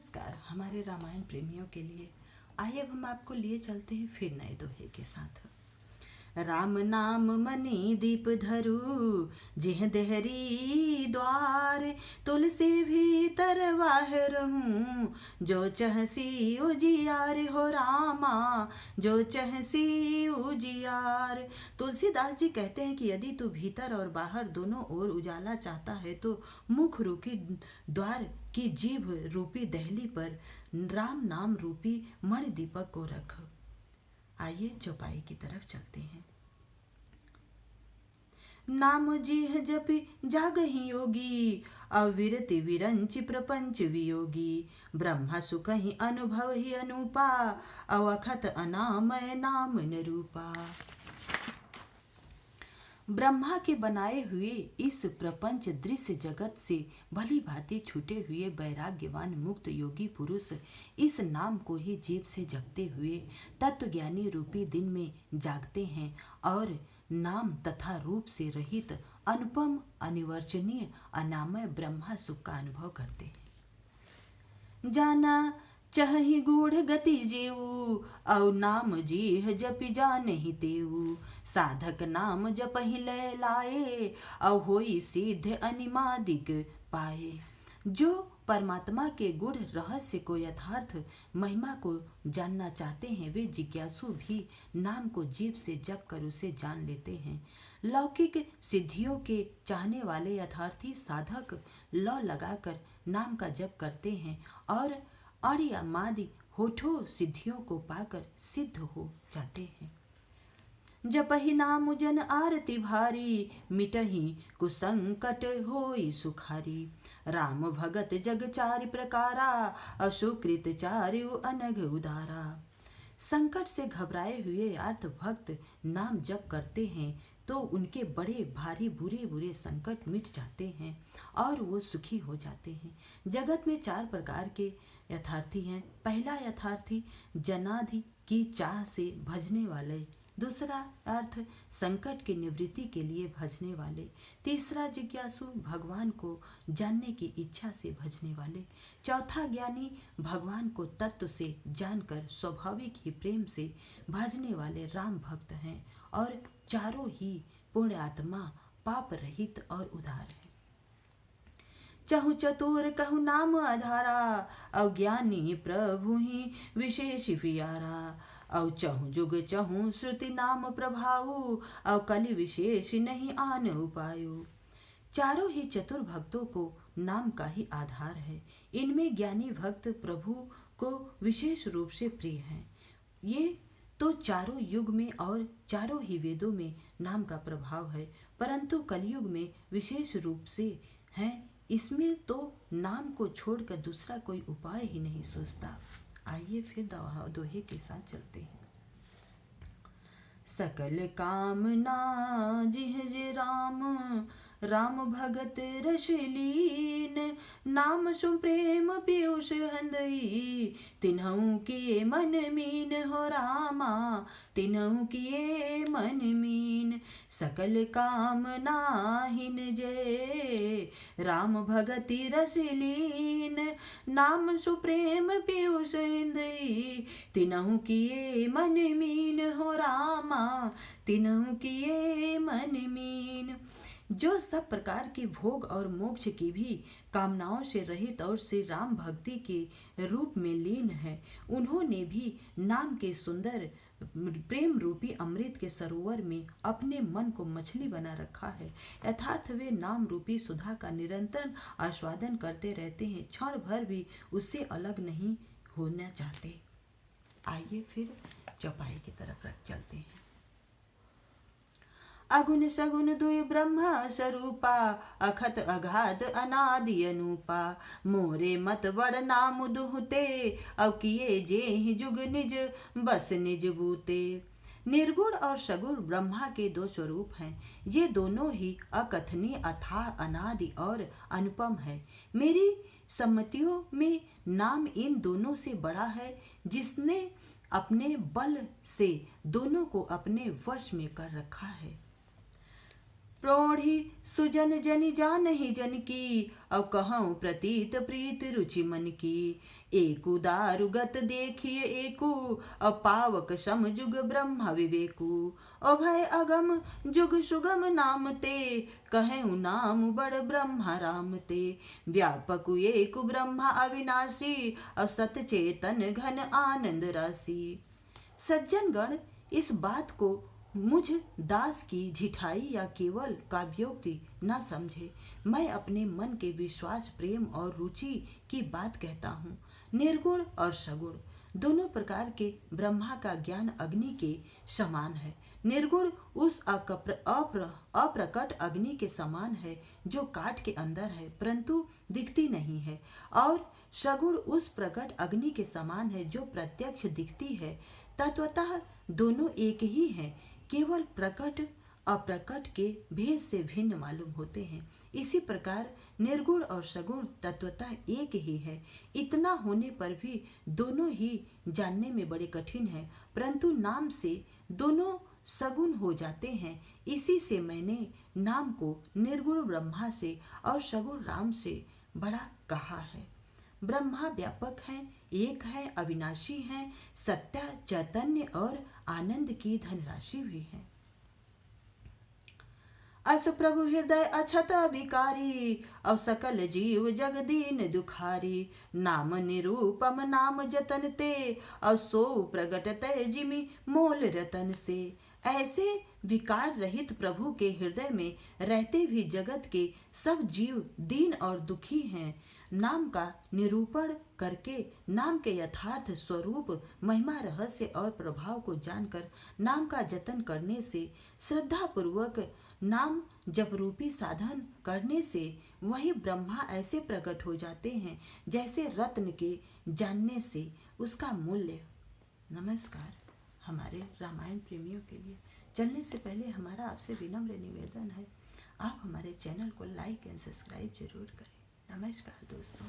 नमस्कार हमारे रामायण प्रेमियों के लिए। आइए अब हम आपको लिए चलते हैं फिर नए दोहे के साथ। राम नाम मनि दीप धरु जिह देहरी द्वार, तुलसी भीतर बाहर हूँ जो चहसी उजियार हो रामा, जो चहसी उजियार। तुलसीदास जी कहते हैं कि यदि तू भीतर और बाहर दोनों ओर उजाला चाहता है तो मुख रूपी द्वार की जीभ रूपी दहली पर राम नाम रूपी मणि दीपक को रख। आइए चौपाई की तरफ चलते हैं। नाम जीह जपि जागहि योगी, अविरति विरंचि प्रपंच वियोगी। ब्रह्मा सुखहि अनुभव ही अनुपा, अवखत अनामय नाम निरूपा। ब्रह्मा के बनाए हुए इस प्रपंच दृश्य जगत से भली भांति छूटे हुए वैराग्यवान मुक्त योगी पुरुष इस नाम को ही जीव से जपते हुए तत्वज्ञानी रूपी दिन में जागते हैं और नाम तथा रूप से रहित अनुपम अनिवर्चनीय अनामय ब्रह्मा सुख का अनुभव करते हैं। जाना चहि गूढ़ गति जेऊ, औ नाम जीह जपि जानहि तेऊ। साधक नाम जपहि लय लाए, औ होई सिद्ध अनिमादिक पाए। जो परमात्मा के गूढ़ रहस्य को यथार्थ महिमा को जानना चाहते हैं वे जिज्ञासु भी नाम को जीव से जप कर उसे जान लेते हैं। लौकिक सिद्धियों के चाहने वाले यथार्थी साधक लौ लगाकर नाम का जप करते हैं और अणिमादि होठों सिद्धियों को पाकर सिद्ध हो जाते हैं। जपहि नाम जन आरती भारी, मिटहि कुसंकट होई सुखारी। राम भगत जग चारि प्रकारा, असुकृत चारु अनघ उदारा। संकट से घबराए हुए अर्थ भक्त नाम जप करते हैं तो उनके बड़े भारी बुरे बुरे संकट मिट जाते हैं और वो सुखी हो जाते हैं। जगत में चार प्रकार के यथार्थी हैं। पहला यथार्थी जनाधि की चाह से भजने वाले, दूसरा अर्थ संकट की निवृत्ति के लिए भजने वाले, तीसरा जिज्ञासु भगवान को जानने की इच्छा से भजने वाले, चौथा ज्ञानी भगवान को तत्व से जानकर स्वाभाविक ही प्रेम से भजने वाले राम भक्त हैं और चारों ही पुण्य आत्मा पाप रहित और उदार है। चहु चतुर कहु नाम आधारा, अज्ञानी प्रभु ही विशेष प्यारा। औ चहु जुग चहु श्रुति नाम प्रभाऊ, औ कलि विशेष नहीं आन उपायु। चारों ही चतुर भक्तों को नाम का ही आधार है। इनमें ज्ञानी भक्त प्रभु को विशेष रूप से प्रिय हैं। ये तो चारों युग में और चारों ही वेदों में नाम का प्रभाव है, परंतु कलयुग में विशेष रूप से है। इसमें तो नाम को छोड़कर दूसरा कोई उपाय ही नहीं सोचता। आइए फिर दोहे के साथ चलते हैं। सकल कामना जिह जे राम, राम भगत रस लीन। नाम सु प्रेम पीयूष हंदई, तिन्हु किए मन मीन हो रामा, तिन्हु किए मन मीन। सकल कामना हिन जय, राम भगति रस लीन। नाम सु प्रेम पीयूष हंदई, तिन्हु किए मन मीन हो रामा, तिन्हु किए मन मीन। जो सब प्रकार के भोग और मोक्ष की भी कामनाओं से रहित और श्री राम भक्ति के रूप में लीन है, उन्होंने भी नाम के सुंदर प्रेम रूपी अमृत के सरोवर में अपने मन को मछली बना रखा है। यथार्थ वे नाम रूपी सुधा का निरंतर आस्वादन करते रहते हैं, क्षण भर भी उससे अलग नहीं होना चाहते। आइए फिर चौपाई की तरफ चलते हैं। अगुन सगुन दुई ब्रह्म स्वरूपा, अखत अगाध अनादि अनुपा। मोरे मत बड़ नाम दुहते, अब किए जे ही जुग निज बस निज बूते। निर्गुण और सगुण ब्रह्मा के दो स्वरूप हैं। ये दोनों ही अकथनीय अथाह अनादि और अनुपम है। मेरी सम्मतियों में नाम इन दोनों से बड़ा है, जिसने अपने बल से दोनों को अपने वश में कर रखा है। प्रौढ़ी सुजन जनि जानहि जन की, अब कहूँ प्रतीत प्रीत रुचि मन की। एकु दारु गत देखिए एकु, अब पावक सम जुग ब्रह्म विवेकु। अभय अगम जुग सुगम नाम ते, कहूँ नाम बड़ ब्रह्मा राम ते। व्यापक एकु ब्रह्मा अविनाशी, अब सत चेतन घन आनंद राशि। सज्जनगण, इस बात को मुझ दास की झिठाई या केवल काव्योक्ति न समझे। मैं अपने मन के विश्वास, प्रेम और रुचि की बात कहता हूँ। निर्गुण और सगुण दोनों प्रकार के ब्रह्मा का ज्ञान अग्नि के समान है। निर्गुण उस अप्रकट अग्नि के समान है जो काठ के अंदर है परंतु दिखती नहीं है, और सगुण उस प्रकट अग्नि के समान है जो प्रत्यक्ष दिखती है। तत्वतः दोनों एक ही हैं, केवल प्रकट अप्रकट के भेद से भिन्न मालूम होते हैं। इसी प्रकार निर्गुण और सगुण तत्वतः एक ही है। इतना होने पर भी दोनों ही जानने में बड़े कठिन हैं, परंतु नाम से दोनों सगुण हो जाते हैं। इसी से मैंने नाम को निर्गुण ब्रह्मा से और सगुण राम से बड़ा कहा है। ब्रह्मा व्यापक हैं, एक है, अविनाशी हैं, सत्य, चैतन्य और आनंद की धनराशि भी है। अस प्रभु हृदय अछत विकारी, और सकल जीव जगदीन दुखारी। नाम निरूपम नाम जतन ते, और सो प्रगट तय जिमि मोल रतन से। ऐसे विकार रहित प्रभु के हृदय में रहते भी जगत के सब जीव दीन और दुखी हैं। नाम का निरूपण करके नाम के यथार्थ स्वरूप, महिमा, रहस्य और प्रभाव को जानकर नाम का जतन करने से, श्रद्धा पूर्वक नाम जप रूपी साधन करने से वही ब्रह्मा ऐसे प्रकट हो जाते हैं जैसे रत्न के जानने से उसका मूल्य। नमस्कार। हमारे रामायण प्रेमियों के लिए चलने से पहले हमारा आपसे विनम्र निवेदन है, आप हमारे चैनल को लाइक एंड सब्सक्राइब जरूर करें। नमस्कार दोस्तों।